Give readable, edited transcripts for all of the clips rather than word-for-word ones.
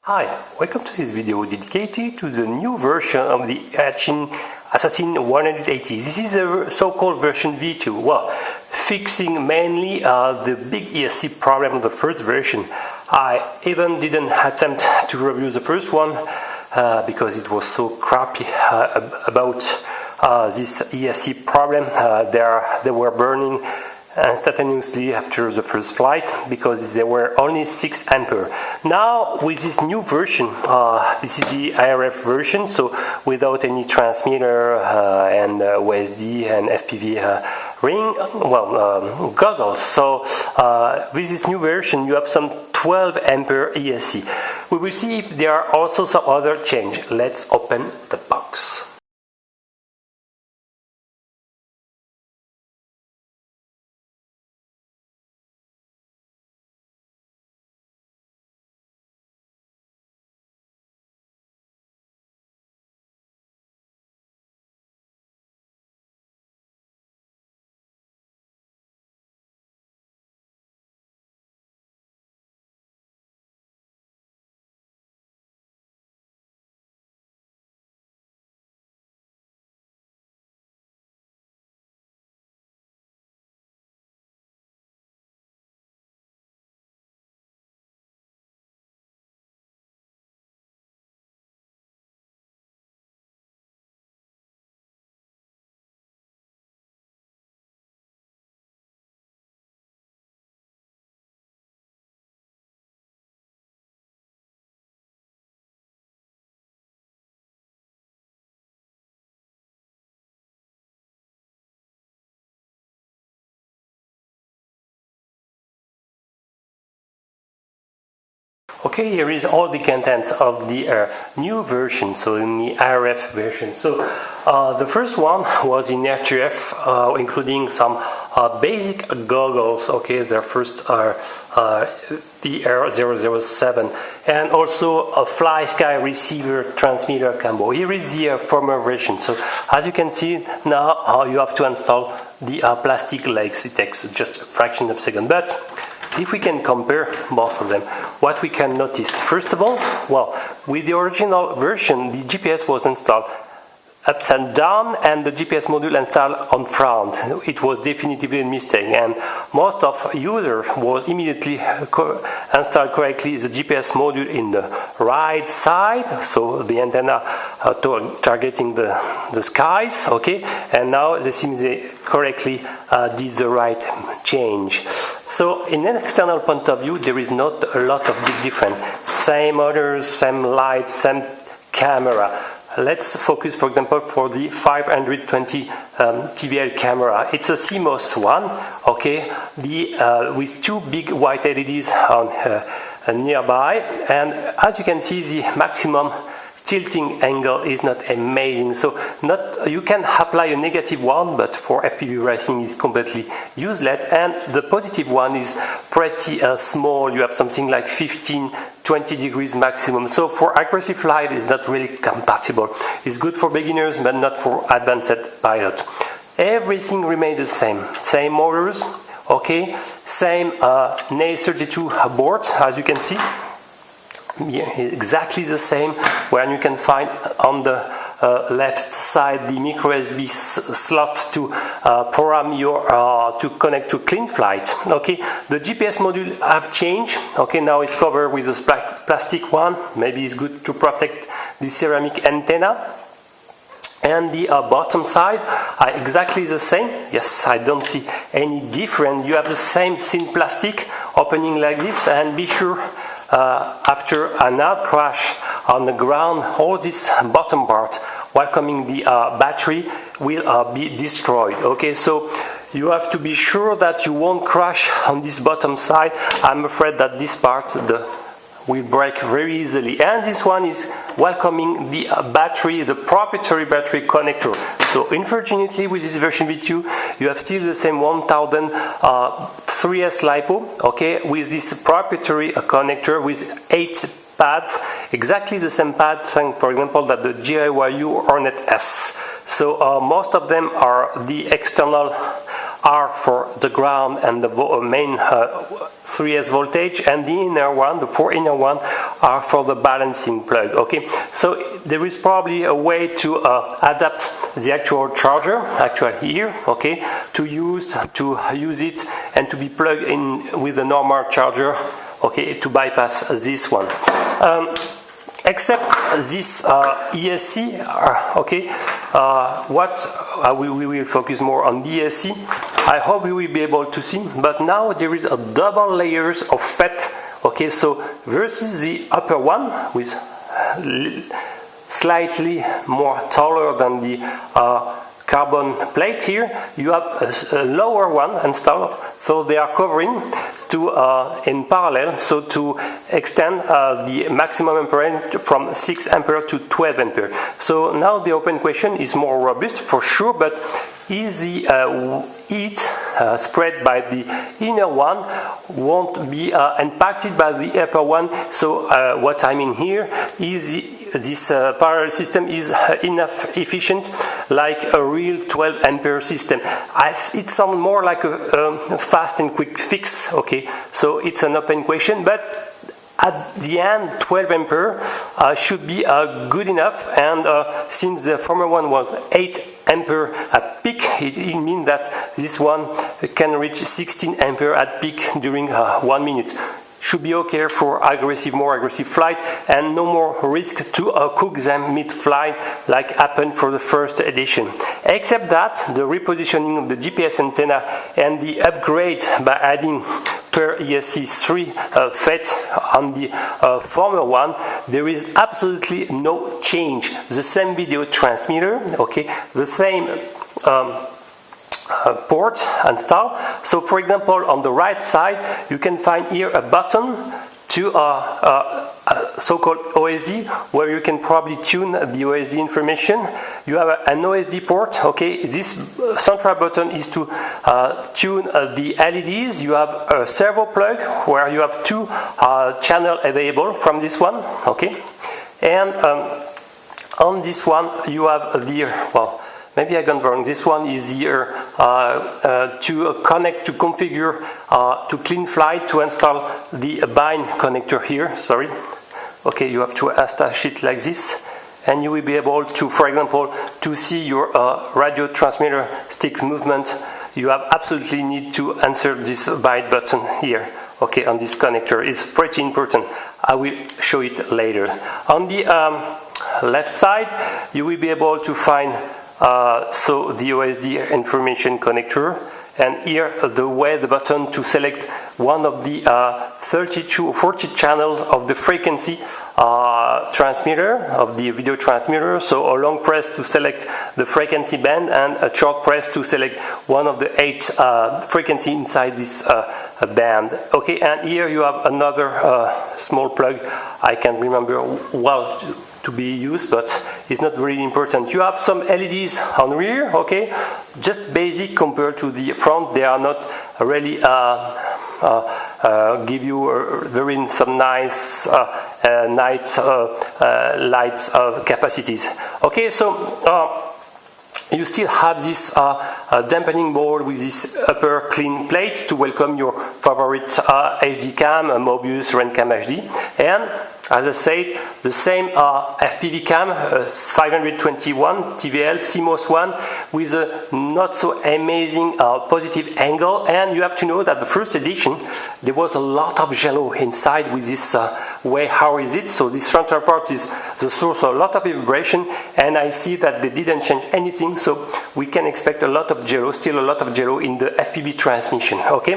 Hi, welcome to this video dedicated to the new version of the Eachine Assassin 180. This is a so-called version V2, well, fixing mainly the big ESC problem of the first version. I even didn't attempt to review the first one because it was so crappy about this ESC problem. They were burning instantaneously after the first flight because they were only 6 ampere. Now with this new version, this is the IRF version, so without any transmitter and OSD and FPV ring, goggles. So with this new version you have some 12 ampere ESC. We will see if there are also some other change. Let's open the box. Okay, here is all the contents of the new version, so in the IRF version. So the first one was in RTF, including some basic goggles. Okay, their first are the R007, and also a fly sky receiver transmitter combo. Here is the firmware version. So as you can see now, you have to install the plastic legs. It takes just a fraction of a second, but if we can compare both of them, what we can notice, first of all, well, with the original version, the GPS was installed upside down and the GPS module installed on front. It was definitively a mistake, and most of users was immediately installed correctly the GPS module in the right side, so the antenna targeting the skies, okay, and now it seems they correctly did the right change. So in an external point of view, there is not a lot of big difference. Same motors, same lights, same camera. Let's focus, for example, for the 520 TVL camera. It's a CMOS one, okay, with two big white LEDs on nearby, and as you can see, the maximum tilting angle is not amazing. So you can apply a negative one, but for FPV racing is completely useless, and the positive one is pretty small. You have something like 15-20 degrees maximum. So for aggressive flight it's not really compatible. It's good for beginners but not for advanced pilot. Everything remains the same motors, okay, same NA32 boards, as you can see. Yeah, exactly the same, where you can find on the left side the micro USB slot to program to connect to Cleanflight. Okay, the GPS module have changed. Okay, now it's covered with this plastic one. Maybe it's good to protect the ceramic antenna. And the bottom side are exactly the same. Yes, I don't see any difference. You have the same thin plastic opening like this, and be sure after an out crash on the ground, all this bottom part welcoming the battery will be destroyed. Okay, so you have to be sure that you won't crash on this bottom side. I'm afraid that this part will break very easily, and this one is welcoming the battery, the proprietary battery connector. So unfortunately with this version V2 you have still the same 1000 3S LiPo, okay, with this proprietary connector with 8 pads, exactly the same pads, for example, that the GIYU Hornet S. So most of them are the external are for the ground and the main 3S voltage, and the inner one, the 4 inner one, are for the balancing plug. Okay, so there is probably a way to adapt the actual charger, actually here, okay, to use it and to be plugged in with a normal charger, okay, to bypass this one. Except this ESC, okay, we will focus more on the ESC. I hope you will be able to see, but now there is a double layers of FET, okay, so versus the upper one with slightly more taller than the carbon plate here, you have a lower one installed, so they are covering to in parallel, so to extend the maximum ampere from 6 ampere to 12 ampere. So now the open question is more robust for sure, but is the heat spread by the inner one won't be impacted by the upper one? So what I mean here is this parallel system is enough efficient like a real 12 ampere system. It sounds more like a fast and quick fix, okay, so it's an open question, but at the end 12 ampere should be good enough, and since the former one was 8 ampere at peak, it means that this one can reach 16 ampere at peak during 1 minute. Should be okay for more aggressive flight, and no more risk to cook them mid-flight like happened for the first edition. Except that the repositioning of the GPS antenna and the upgrade by adding per ESC3 FET on the former one, there is absolutely no change. The same video transmitter, okay, the same port installed. So for example, on the right side you can find here a button to so-called OSD, where you can probably tune the OSD information. You have an OSD port, okay. This central button is to tune the LEDs. You have a servo plug where you have 2 channels available from this one, okay, and on this one you have the, well, maybe I got wrong. This one is the to connect, to configure, to Cleanflight, to install the bind connector here. Sorry. Okay, you have to attach it like this, and you will be able to, for example, to see your radio transmitter stick movement. You have absolutely need to answer this bind button here. Okay, on this connector. It's pretty important. I will show it later. On the left side, you will be able to find so the OSD information connector, and here the button to select one of the 32 or 40 channels of the frequency transmitter, of the video transmitter. So a long press to select the frequency band, and a short press to select one of the 8 frequency inside this band. Okay, and here you have another small plug. I can't remember well to be used, but it's not really important. You have some LEDs on rear, okay, just basic compared to the front. They are not really give you some nice night lights capacities. Okay, so you still have this dampening board with this upper clean plate to welcome your favorite HD cam, Mobius, RenCam HD, and as I said, the same FPV cam, 521 TVL CMOS one, with a not so amazing positive angle. And you have to know that the first edition there was a lot of jello inside with this way. How is it? So this frontal part is the source of a lot of vibration, and I see that they didn't change anything, so we can expect a lot of jello, still a lot of jello in the FPV transmission. Okay.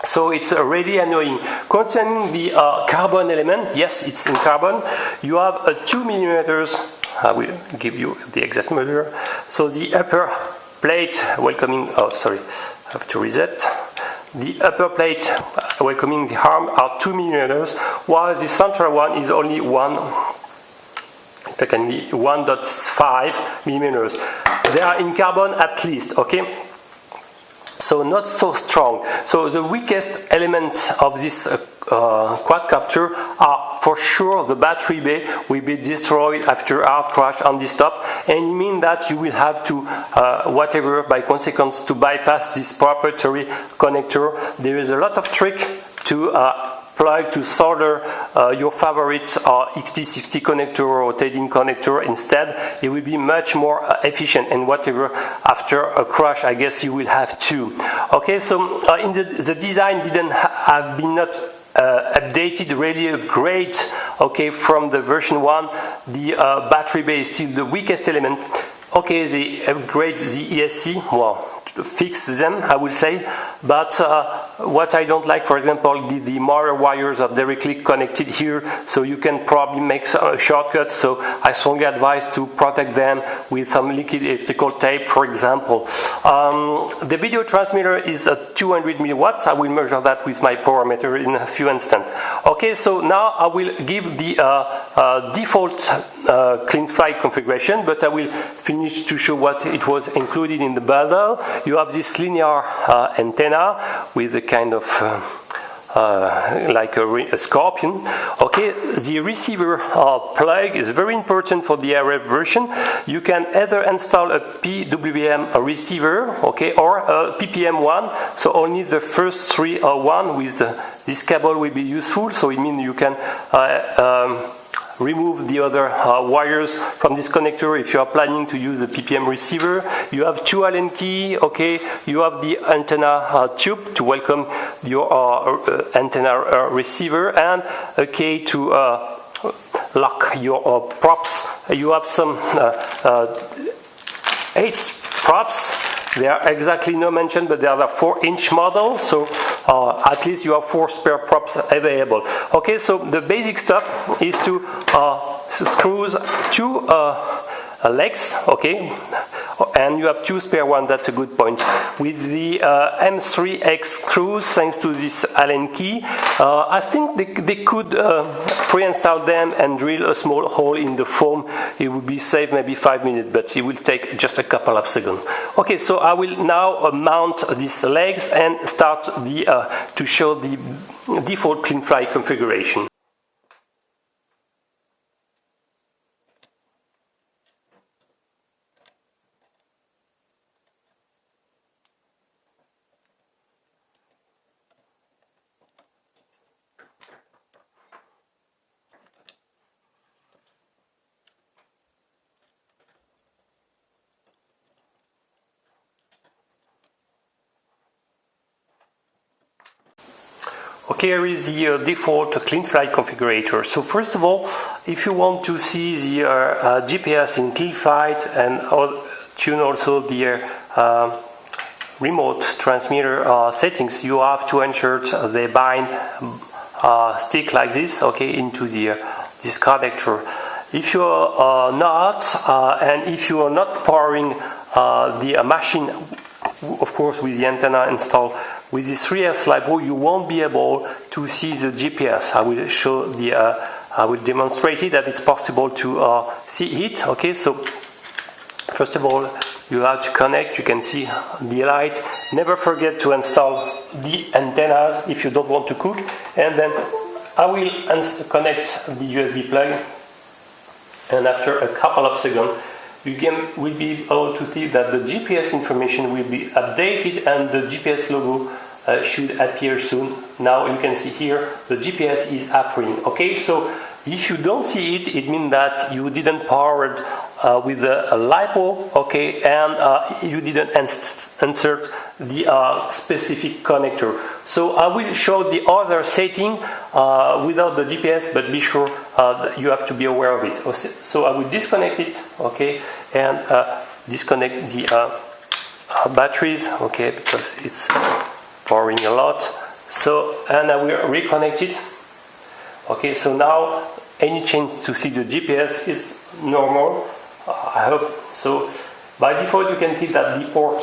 So it's really annoying. Concerning the carbon element, yes, it's in carbon. You have a 2 millimeters. I will give you the exact measure. So the upper plate welcoming. Oh, sorry, I have to reset. The upper plate welcoming the arm are 2 millimeters, while the central one is only 1.5 millimeters. They are in carbon at least. Okay. so not so strong. So the weakest element of this quadcopter are for sure the battery bay will be destroyed after hard crash on this top, and it means that you will have to whatever by consequence to bypass this proprietary connector. There is a lot of trick to plug to solder your favorite XT60 connector or rotating connector. Instead, it will be much more efficient, and whatever after a crash, I guess you will have to. Okay, so in the design didn't have been not updated really great. Okay, from the version 1, the battery bay is still the weakest element. Okay, they upgrade the ESC, well, to fix them, I will say, but what I don't like, for example, the motor wires are directly connected here, so you can probably make some shortcuts, so I strongly advise to protect them with some liquid electrical tape, for example. The video transmitter is at 200 milliwatts. I will measure that with my power meter in a few instants. Okay, so now I will give the default Cleanflight configuration, but I will finish to show what it was included in the bundle. You have this linear antenna with a kind of like a scorpion. Okay, the receiver plug is very important for the RF version. You can either install a PWM receiver, okay, or a PPM one. So only the first three one with this cable will be useful. So it means you can remove the other wires from this connector if you are planning to use a PPM receiver. You have two Allen key, okay. You have the antenna tube to welcome your antenna receiver, and a key to lock your props. You have some 8 props. They are exactly no mention, but they are the 4-inch model, so at least you have 4 spare props available. Okay, so the basic stuff is to screws 2 legs, okay, and you have 2 spare ones. That's a good point. With the M3X screws, thanks to this Allen key, I think they could pre-install them and drill a small hole in the foam. It would be saved maybe 5 minutes, but it will take just a couple of seconds. Okay, so I will now mount these legs and start to show the default Cleanflight configuration. Okay, here is the default Cleanflight configurator. So first of all, if you want to see the GPS in Cleanflight and tune also the remote transmitter settings, you have to insert the bind stick like this, okay, into this connector. If you are not, and if you are not powering the machine, of course with the antenna installed, with this 3S LiPo, you won't be able to see the GPS. I will show I will demonstrate it that it's possible to see it. Okay, so first of all, you have to connect. You can see the light. Never forget to install the antennas if you don't want to cook. And then I will connect the USB plug. And after a couple of seconds, you will be able to see that the GPS information will be updated and the GPS logo should appear soon. Now you can see here the GPS is appearing. Okay, so if you don't see it, it means that you didn't power it with a LiPo, okay, and you didn't insert the specific connector. So I will show the other setting without the GPS, but be sure that you have to be aware of it. So I will disconnect it, okay, and disconnect the batteries, okay, because it's powering a lot. So, and I will reconnect it. Okay, so now any chance to see the GPS is normal. I hope so. By default, you can see that the port,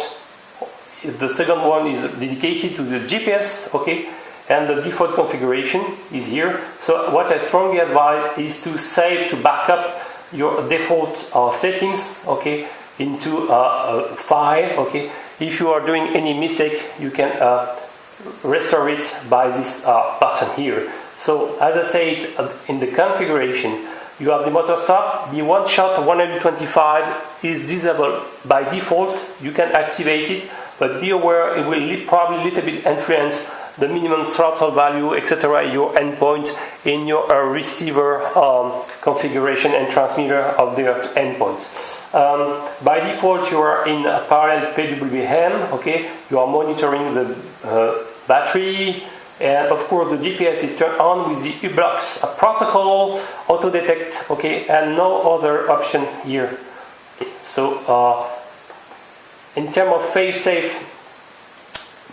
the second one is dedicated to the GPS, okay, and the default configuration is here. So what I strongly advise is to save, to back up your default settings, okay, into a file, okay. if you are doing any mistake, you can restore it by this button here. So as I said, in the configuration, you have the motor stop. The one shot 125 is disabled by default. You can activate it, but be aware it will probably a little bit influence the minimum throttle value, etc., your endpoint in your receiver configuration and transmitter of the endpoints. By default, you are in a parallel PWM. Okay, you are monitoring the battery, and of course the GPS is turned on with the U-Blocks protocol, auto detect. Okay, and no other option here. So in terms of fail-safe,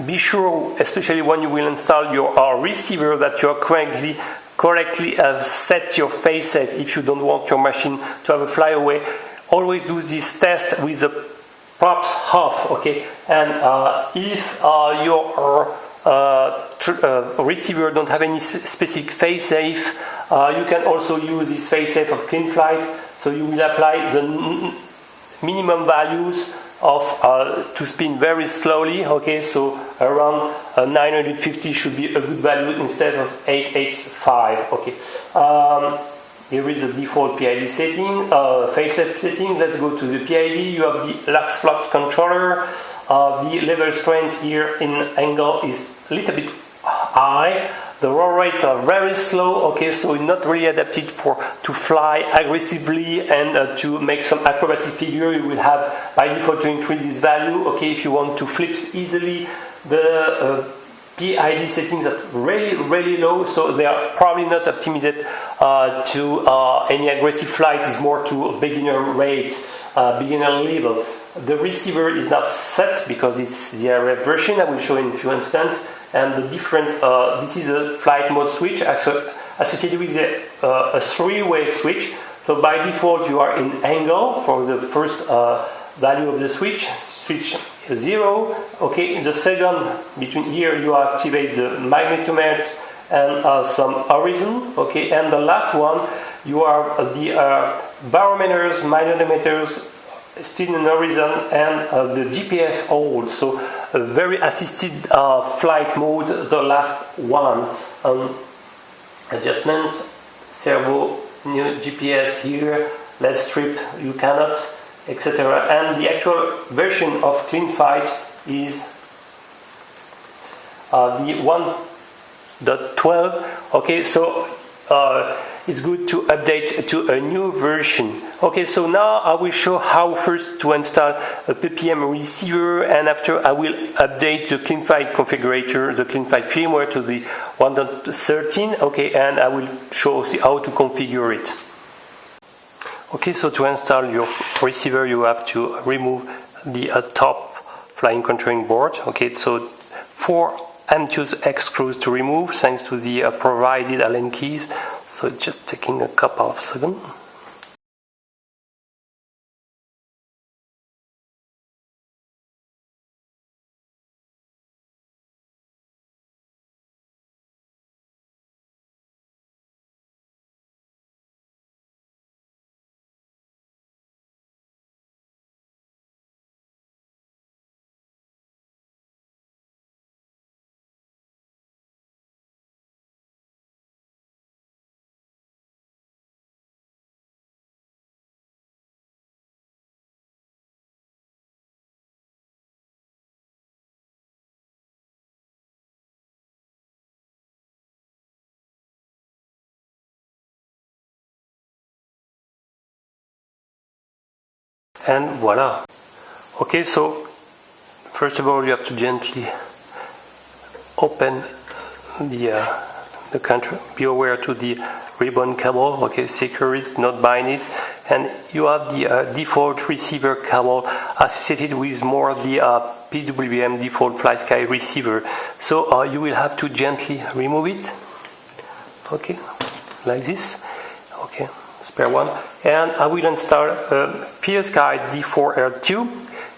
be sure, especially when you will install your receiver, that you are correctly set your fail-safe. If you don't want your machine to have a flyaway, always do this test with the props off. Okay, and if your receiver don't have any specific fail-safe, you can also use this fail-safe of Cleanflight. So you will apply the minimum values of to spin very slowly. Okay, so around 950 should be a good value instead of 885. Okay, here is the default PID setting, fail-safe setting. Let's go to the PID. You have the lax float controller. The level strength here in angle is a little bit high. The roll rates are very slow. Okay, so not really adapted to fly aggressively and to make some acrobatic figure. You will have by default to increase this value. Okay, if you want to flip easily, the PID settings are really low, so they are probably not optimized to any aggressive flight. It's more to beginner rate, beginner level. The receiver is not set because it's the RF version. I will show in a few instants. And the different, this is a flight mode switch associated with a three-way switch. So by default you are in angle for the first value of the switch 0. Okay, in the second, between here you activate the magnetometer and some horizon. Okay, and the last one you are the barometers, magnetometers, still in horizon, and the GPS hold. So a very assisted flight mode, the last one. Adjustment, servo, new GPS here, let's strip, you cannot, etc. And the actual version of Cleanflight is the 1.12. Okay, so it's good to update to a new version. Okay, so now I will show how first to install a PPM receiver, and after I will update the Cleanflight configurator, the Cleanflight firmware to the 1.13. Okay, and I will show how to configure it. Okay, so to install your receiver, you have to remove the top flying controlling board. Okay, so 4 M2's X screws to remove thanks to the provided Allen keys. So it's just taking a couple of seconds. And voila. Okay, so first of all you have to gently open the control. Be aware to the ribbon cable. Okay, secure it, not bind it. And you have the default receiver cable associated with more the PWM default FlySky receiver. So you will have to gently remove it. Okay, like this. Okay, spare one. And I will install FlySky D4R2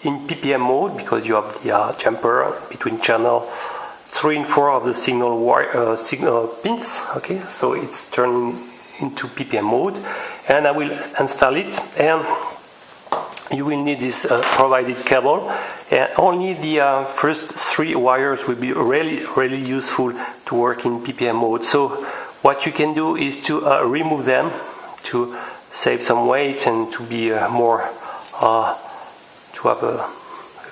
in PPM mode because you have the jumper between channel 3 and 4 of the signal pins. Okay, so it's turning into PPM mode, and I will install it. And you will need this provided cable, and only the first 3 wires will be really useful to work in PPM mode. So what you can do is to remove them to save some weight and to be more to have a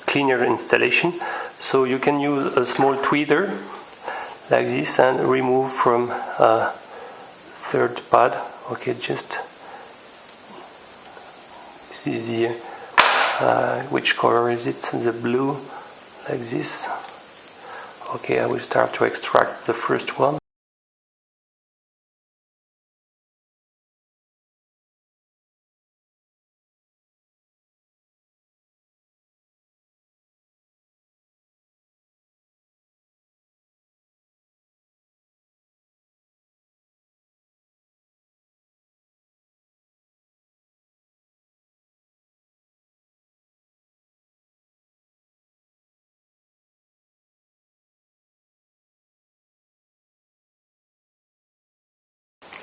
cleaner installation. So you can use a small tweezer like this and remove from third pad. Okay, just this is the which color is it? The blue, like this. Okay, I will start to extract the first one.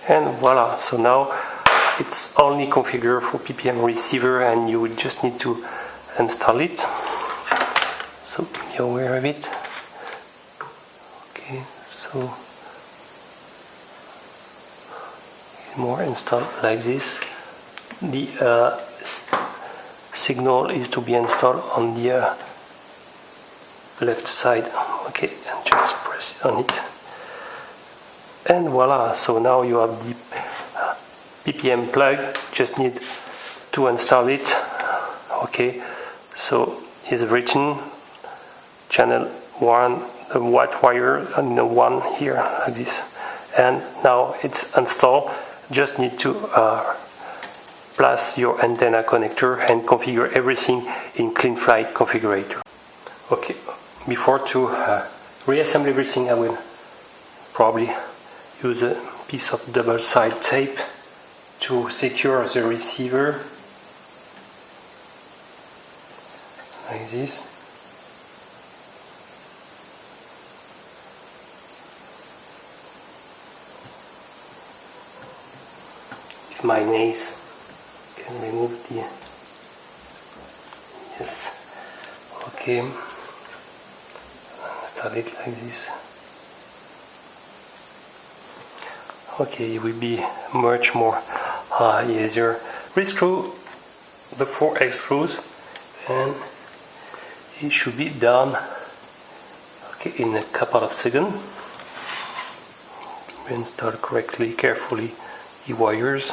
And voila, so now it's only configured for PPM Receiver and you will just need to install it. So be aware of it. Okay, so more installed like this. The signal is to be installed on the left side. Okay, and just press it on it. And voila, so now you have the PPM plug, just need to install it. Okay, so it's written channel 1, the white wire, and the 1 here, like this. And now it's installed, just need to place your antenna connector and configure everything in Cleanflight configurator. Okay, before to reassemble everything, I will probably use a piece of double-sided tape to secure the receiver, like this. With my nails, can remove the, yes, okay, install it like this. Okay, it will be much more easier. Rescrew the 4 screws and it should be done, okay, in a couple of seconds. Install correctly, carefully the wires.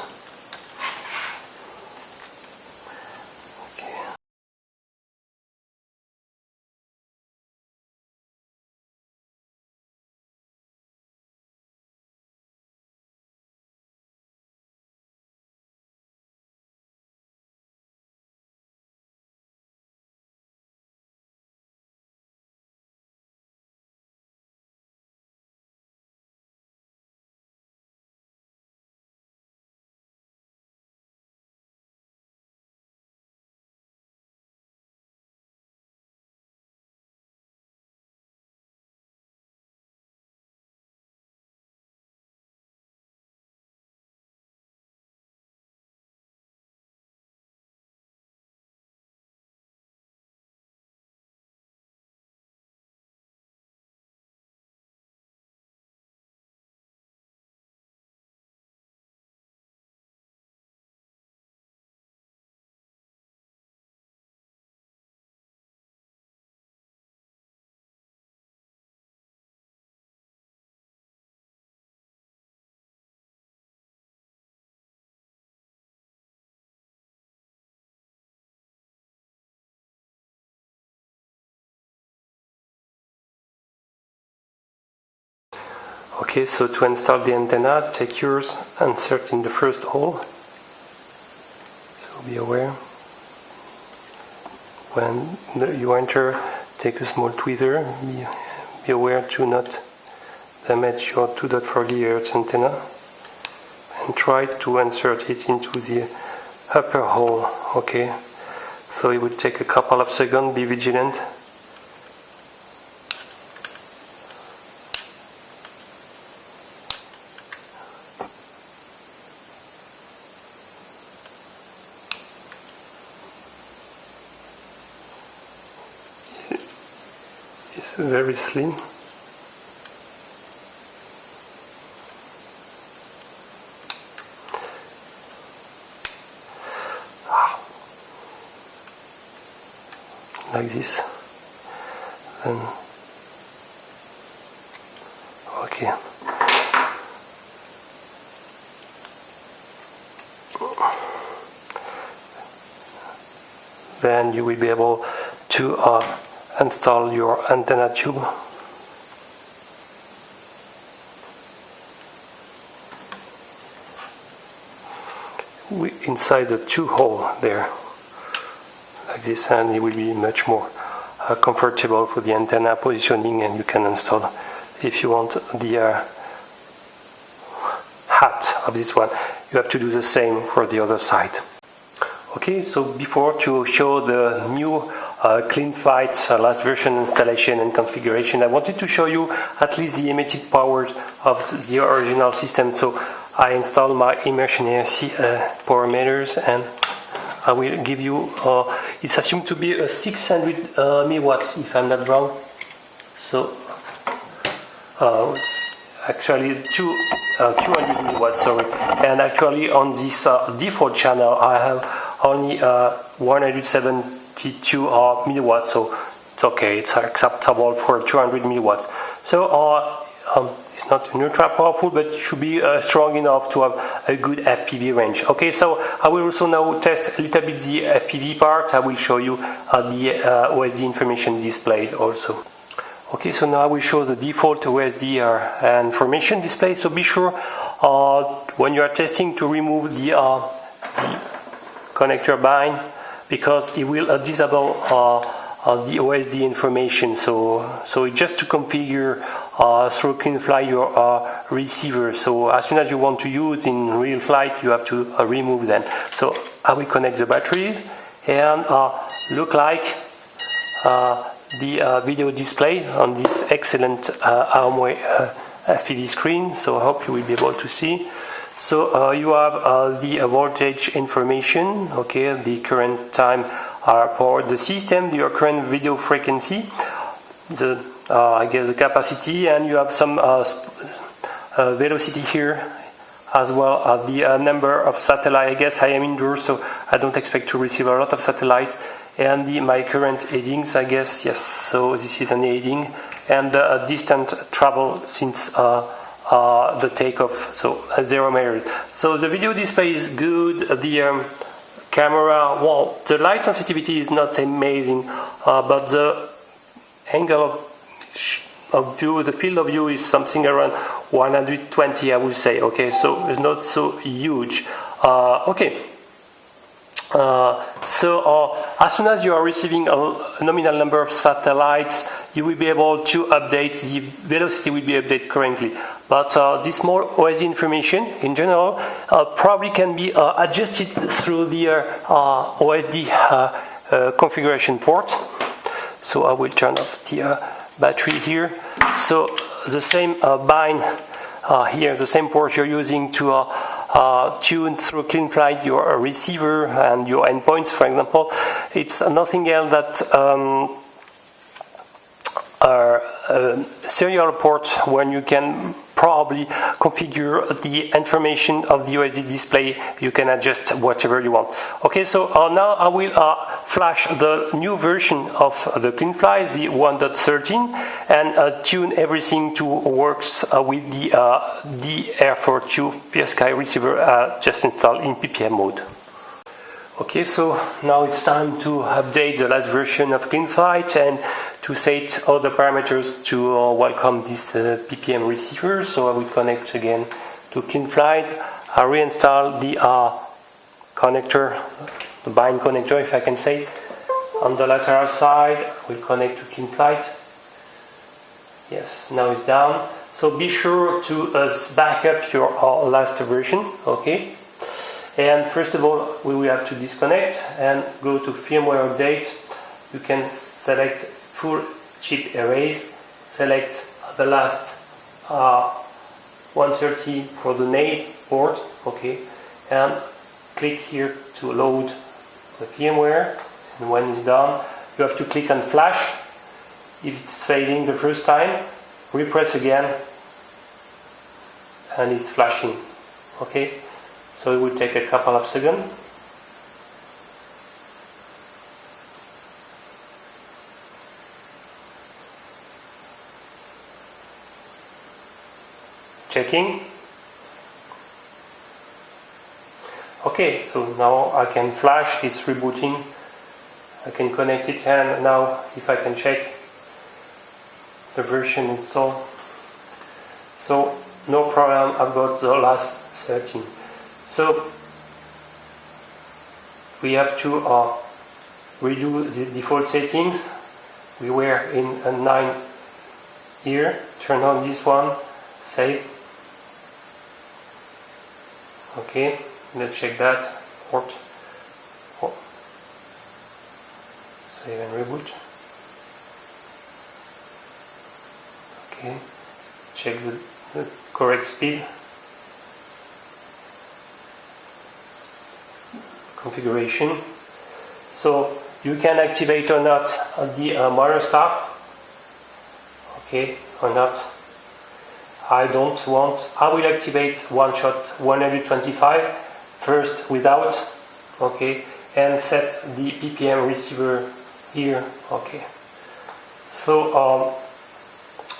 Okay, so to install the antenna, take yours, insert in the first hole. So be aware. When you enter, take a small tweezer. Be aware to not damage your 2.4 GHz antenna. And try to insert it into the upper hole. Okay, so it will take a couple of seconds. Be vigilant. It's very slim. Like this. Then okay. Then you will be able to install your antenna tube. Inside the two hole there, like this, and it will be much more comfortable for the antenna positioning, and you can install, if you want, the hat of this one. You have to do the same for the other side. Okay, so before to show the new Cleanflight last version installation and configuration, I wanted to show you at least the emitted power of the original system. So I installed my immersion AC power meters, and I will give you, it's assumed to be a 600 milliwatts if I'm not wrong. So actually 200 milliwatts, sorry. And actually on this default channel I have only 172 milliwatts, so it's okay, it's acceptable for 200 milliwatts. So it's not ultra powerful, but it should be strong enough to have a good FPV range. Okay, so I will also now test a little bit the FPV part. I will show you the OSD information displayed also. Okay, so now I will show the default OSD information display. So be sure when you are testing to remove the connector bind, because it will disable the OSD information. So it's just to configure through Cleanflight your receiver. So as soon as you want to use in real flight, you have to remove them. So I will connect the battery and look like the video display on this excellent Firmware FPV screen. So I hope you will be able to see. So you have the voltage information, okay, the current time for the system, your current video frequency, the I guess the capacity, and you have some velocity here, as well as the number of satellite. I guess I am indoors, so I don't expect to receive a lot of satellite. And my current headings, I guess, yes, so this is an heading, and the distant travel since the takeoff, so 0 meters. So the video display is good. The camera, well, the light sensitivity is not amazing, but the angle of view, the field of view is something around 120, I would say. Okay, so it's not so huge. Okay. So as soon as you are receiving a nominal number of satellites, you will be able to update, the velocity will be updated currently. But this more OSD information in general probably can be adjusted through the OSD configuration port. So I will turn off the battery here. So the same bind here, the same port you're using to tune through Cleanflight your receiver and your endpoints, for example. It's nothing else that serial port when you can probably configure the information of the OSD display. You can adjust whatever you want. Okay, so now I will flash the new version of the Cleanflight, the 1.13, and tune everything to works with the Air 42 PSK receiver just installed in PPM mode. Okay, so now it's time to update the last version of Cleanflight and to set all the parameters to welcome this PPM receiver. So I will connect again to Cleanflight. I reinstall the connector, the bind connector, if I can say. On the lateral side, we'll connect to Cleanflight. Yes, now it's down. So be sure to back up your last version, okay? And first of all, we will have to disconnect and go to firmware update. You can select full chip erase, select the last 130 for the NAS port, okay, and click here to load the firmware. And when it's done, you have to click on flash, if it's fading the first time, repress again and it's flashing. Okay, so it will take a couple of seconds. Checking. Okay, so now I can flash, it's rebooting. I can connect it, and now if I can check the version installed, so no problem, I've got the last 13. So we have to redo the default settings. We were in a 9 here, turn on this one, save. Okay, let's check that, port, save and reboot. Okay, check the correct speed, configuration. So you can activate or not the motor stop, okay, or not. I don't want, I will activate one shot 125 first without, okay, and set the PPM receiver here, okay. So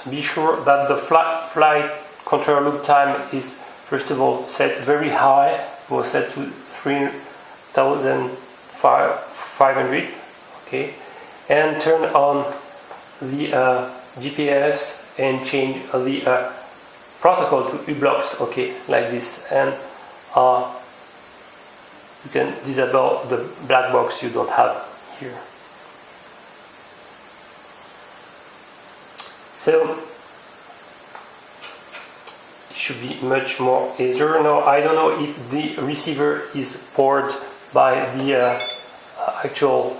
be sure that the flight control loop time is first of all set very high, it was set to 3500, okay, and turn on the GPS and change the protocol to U-blocks, okay, like this, and you can disable the black box you don't have here. So it should be much more easier. Now I don't know if the receiver is powered by the actual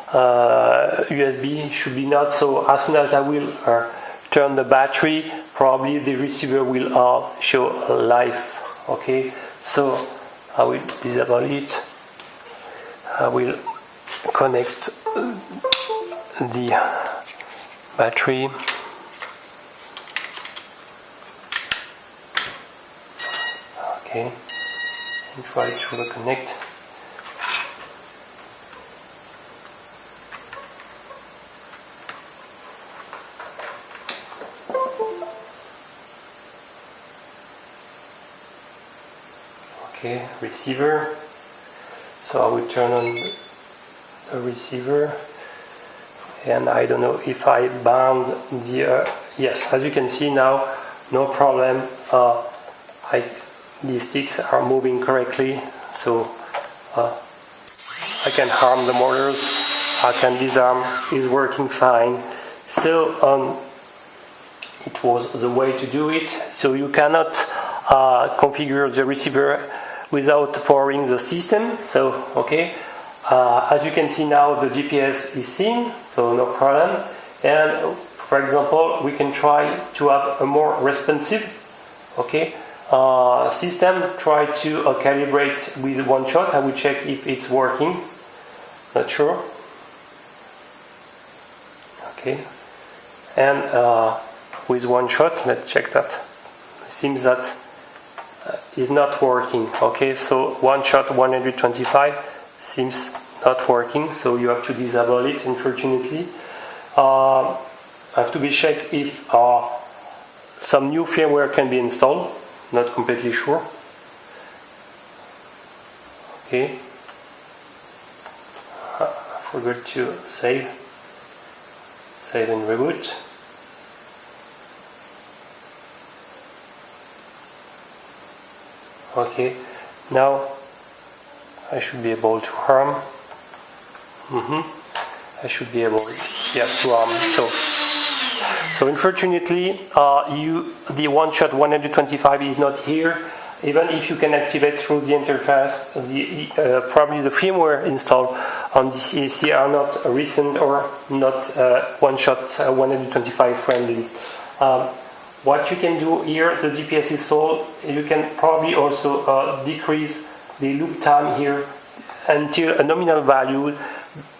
USB. Should be not. So as soon as I will turn the battery, probably the receiver will show live. Okay, so I will disable it. I will connect the battery. Okay, and try to reconnect. Okay, receiver. So I will turn on the receiver, and I don't know if I bound the yes, as you can see now, no problem. The sticks are moving correctly, so I can arm the motors, I can disarm, is working fine. So it was the way to do it. So you cannot configure the receiver without powering the system. So okay, as you can see now, the GPS is seen, so no problem. And for example, we can try to have a more responsive, okay, system. Try to calibrate with one shot. I will check if it's working. Not sure. Okay, and with one shot, let's check that. It seems that is not working. Okay, so one shot 125 seems not working, so you have to disable it, unfortunately. I have to be checked if some new firmware can be installed. Not completely sure. Okay, I forgot to save and reboot. Okay, now I should be able to arm. I should be able, yes, to arm. So unfortunately, the one-shot 125 is not here. Even if you can activate through the interface, probably the firmware installed on this ESC are not recent or not one-shot 125 friendly. What you can do here, the GPS is sold, you can probably also decrease the loop time here until a nominal value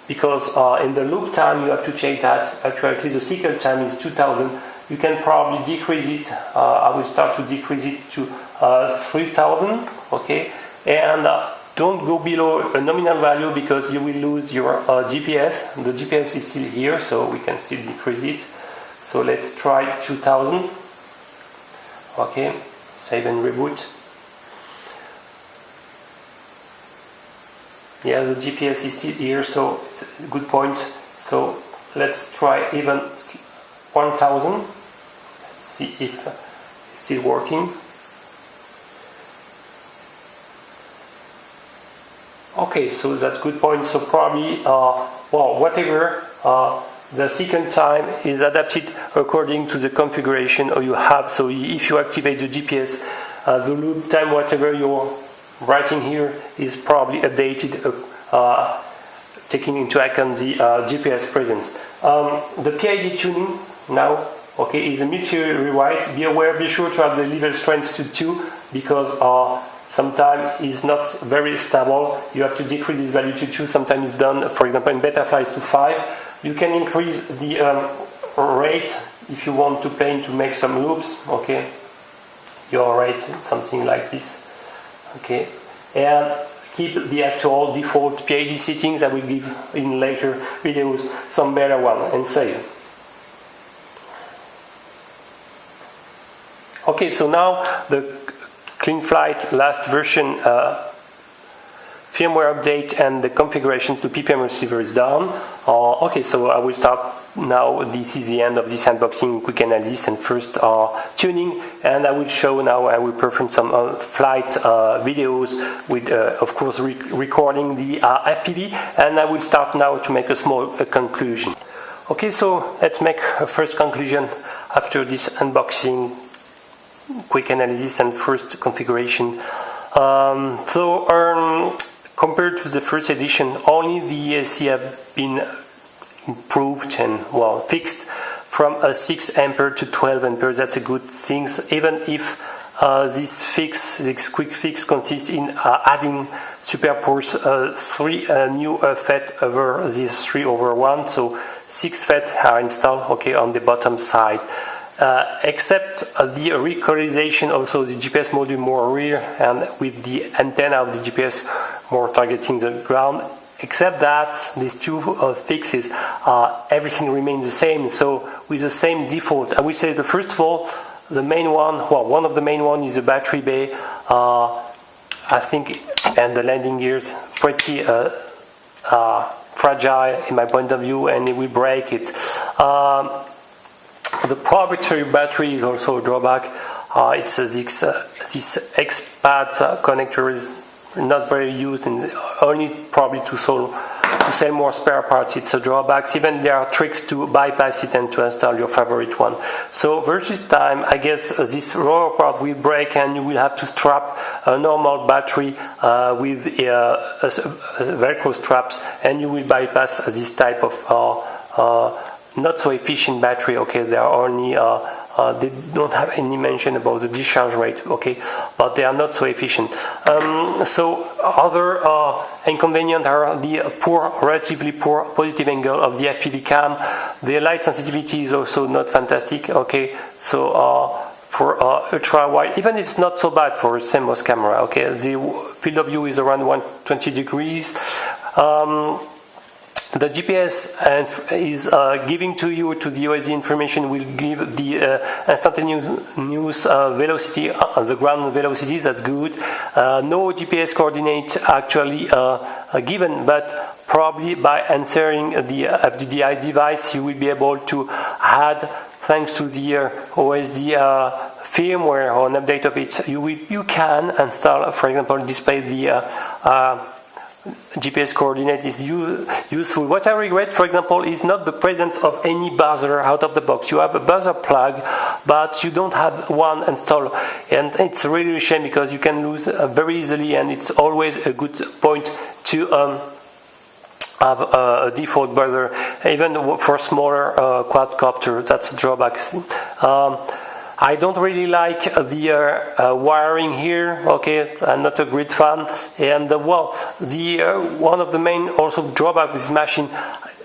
because in the loop time you have to check that actually the cycle time is 2000. You can probably decrease it. I will start to decrease it to 3000, okay, and don't go below a nominal value because you will lose your GPS. The GPS is still here, so we can still decrease it. So let's try 2000. Okay, save and reboot. Yeah, the GPS is still here, so it's a good point. So let's try even 1000. Let's see if it's still working. Okay, so that's good point. So probably, whatever the second time is adapted according to the configuration you have. So if you activate the GPS, the loop time, whatever you're writing here, is probably updated, taking into account the GPS presence. The PID tuning now, okay, is a multi rewrite. Be aware, be sure to have the level strength to 2 because sometimes it's not very stable. You have to decrease this value to 2. Sometimes it's done, for example, in Betaflies to 5. You can increase the rate if you want to play to make some loops. Okay, your rate something like this. Okay, and keep the actual default PID settings. I will give in later videos some better one and save. Okay, so now the Cleanflight last version firmware update and the configuration to PPM Receiver is done. Okay, so I will start now. This is the end of this unboxing, quick analysis and first tuning, and I will show now, I will perform some flight videos with of course recording the FPV, and I will start now to make a small conclusion. Okay, so let's make a first conclusion after this unboxing, quick analysis and first configuration. Compared to the first edition, only the ESC have been improved and fixed from a 6 ampere to 12 ampere. That's a good thing, even if this quick fix consists in adding superpose 3 new FET over this 3/1, so 6 FET are installed, okay, on the bottom side. Except the recolorization, also the GPS module more rear and with the antenna of the GPS more targeting the ground. Except that these two fixes, everything remains the same. So with the same default, I would say the first of all, the main one, one of the main one is the battery bay. I think, and the landing gears pretty fragile in my point of view, and it will break it. The proprietary battery is also a drawback. It's this X-pad connector is not very used and only probably to sell more spare parts. It's a drawback. Even there are tricks to bypass it and to install your favorite one. So versus time, I guess this roller part will break and you will have to strap a normal battery with Velcro straps, and you will bypass this type of not so efficient battery. Okay, they are only they don't have any mention about the discharge rate, okay, but they are not so efficient. So other inconvenients are the relatively poor positive angle of the FPV cam. The light sensitivity is also not fantastic, okay, so for ultra wide, even it's not so bad for a CMOS camera, okay, the field of view is around 120 degrees. The GPS is giving to you to the OSD information will give the instantaneous velocity, the ground velocity. That's good. No GPS coordinate actually given, but probably by answering the FDDI device, you will be able to add, thanks to the OSD firmware or an update of it, you can install, for example, display the GPS coordinate is useful. What I regret, for example, is not the presence of any buzzer out of the box. You have a buzzer plug, but you don't have one installed, and it's really a shame because you can lose very easily, and it's always a good point to have a default buzzer, even for smaller quadcopter. That's a drawback. I don't really like the wiring here. Okay, I'm not a great fan. And well, the one of the main also drawback with this machine,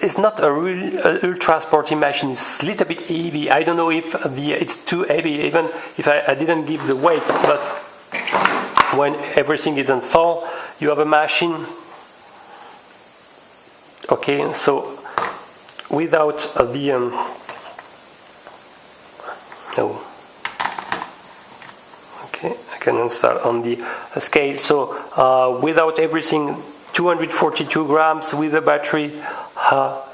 it's not a real ultra sporty machine. It's a little bit heavy. I don't know if it's too heavy, even if I didn't give the weight. But when everything is installed, you have a machine. Okay, so without the no. Okay, I can install on the scale. So without everything, 242 grams with the battery,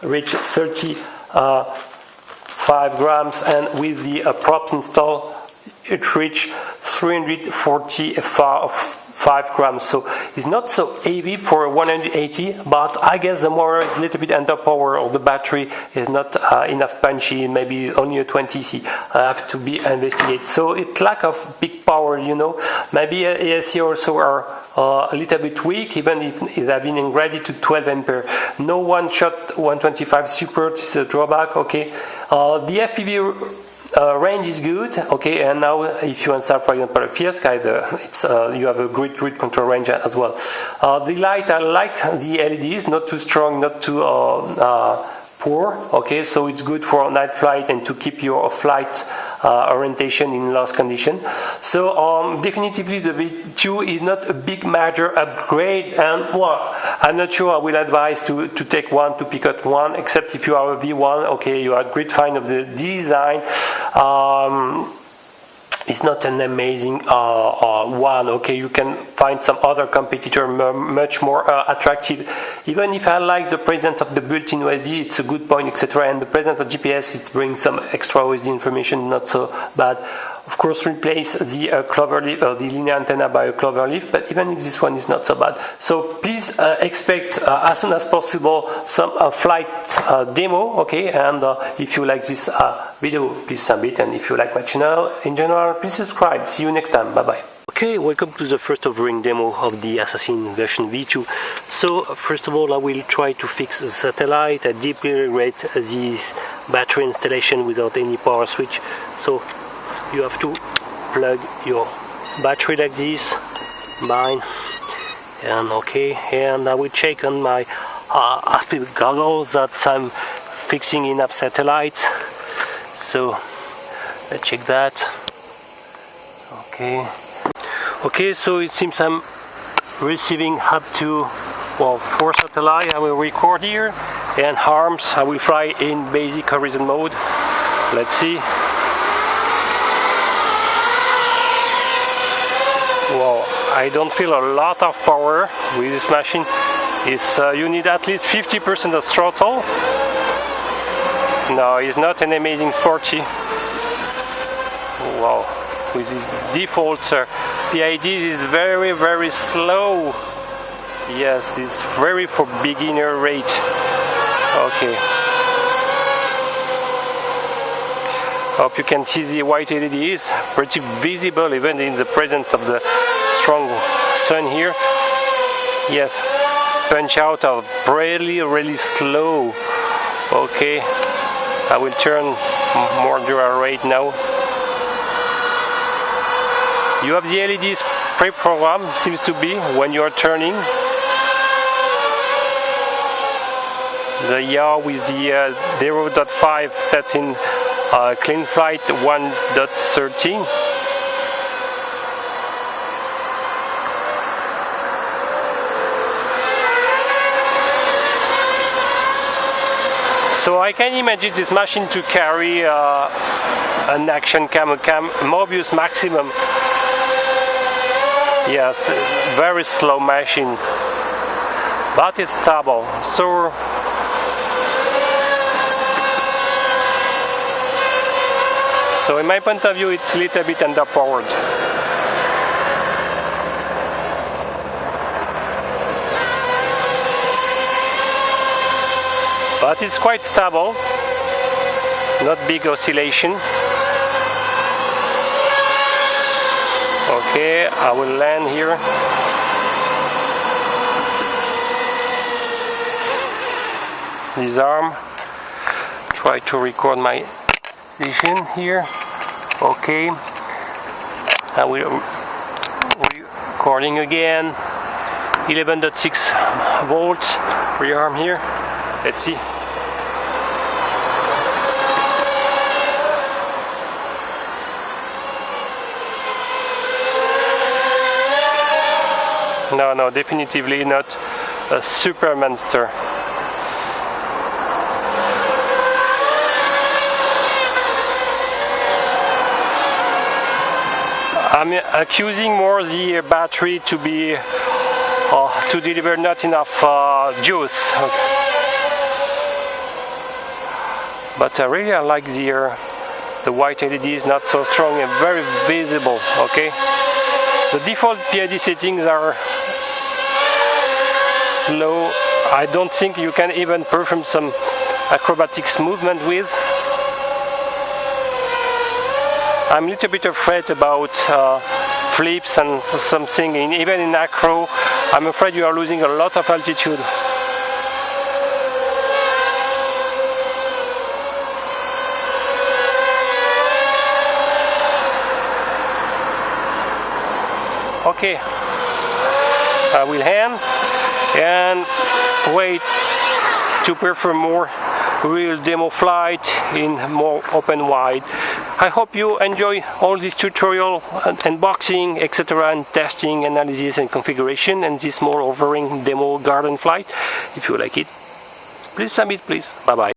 reach 35 grams, and with the props installed, it reach 345 grams. So it's not so heavy for 180, but I guess the motor is a little bit underpowered, or the battery is not enough punchy, maybe only a 20C. I have to be investigated. So it lack of big power, you know. Maybe ASC also are a little bit weak, even if they have been upgraded to 12 ampere. No one-shot 125 support is a drawback. Okay, the FPV range is good. Okay, and now if you install, for example, a Fiasca, you have a great control range as well. The light, I like the LEDs, not too strong, not too poor. Okay, so it's good for night flight and to keep your flight orientation in lost condition. So definitively the V2 is not a big major upgrade, and well, I'm not sure I will advise to take one, to pick up one, except if you are a V1. Okay, you are a great fan of the design. It's not an amazing one. Okay, you can find some other competitor much more attractive. Even if I like the presence of the built-in OSD, it's a good point, etc. And the presence of GPS, it brings some extra OSD information, not so bad. Of course, replace the cloverleaf or the linear antenna by a cloverleaf, but even if this one is not so bad. So please expect as soon as possible some flight demo. Okay, and if you like this video, please submit, and if you like my channel in general, please subscribe. See you next time. Bye bye. Okay, welcome to the first overing demo of the Assassin version V2. So first of all, I will try to fix the satellite. I deeply regret this battery installation without any power switch. So you have to plug your battery like this, mine, and okay, and I will check on my FPV goggles that I'm fixing in up satellites. So let's check that. Okay, so it seems I'm receiving up to 4 satellites. I will record here, and arms I will fly in basic horizon mode. Let's see. Well, I don't feel a lot of power with this machine. It's you need at least 50% of throttle. No, it's not an amazing sporty. Wow, with this default PID is very, very slow. Yes, it's very for beginner rate. Okay. Hope you can see the white LEDs, pretty visible even in the presence of the strong sun here. Yes, punch out of really, really slow. Okay, I will turn more dual rate now. You have the LEDs pre-programmed, seems to be, when you are turning. The yaw with the 0.5 set in Cleanflight 1.13. So I can imagine this machine to carry an action cam, Mobius maximum. Yes, very slow machine, but it's stable. So in my point of view, it's a little bit underpowered. But it's quite stable, not big oscillation. Okay, I will land here. This arm, try to record my position here. Okay, and we're recording again. 11.6 volts rearm here. Let's see. No, definitively not a super monster. I'm accusing more the battery to be to deliver not enough juice. Okay. But really I like the white LED is not so strong and very visible. Okay. The default PID settings are slow. I don't think you can even perform some acrobatics movement with. I'm a little bit afraid about flips and something, even in acro. I'm afraid you are losing a lot of altitude. Okay, I will hand and wait to perform more real demo flight in more open wide. I hope you enjoy all this tutorial, unboxing, etc., and testing, analysis and configuration, and this more offering demo garden flight. If you like it, please submit, please. Bye bye.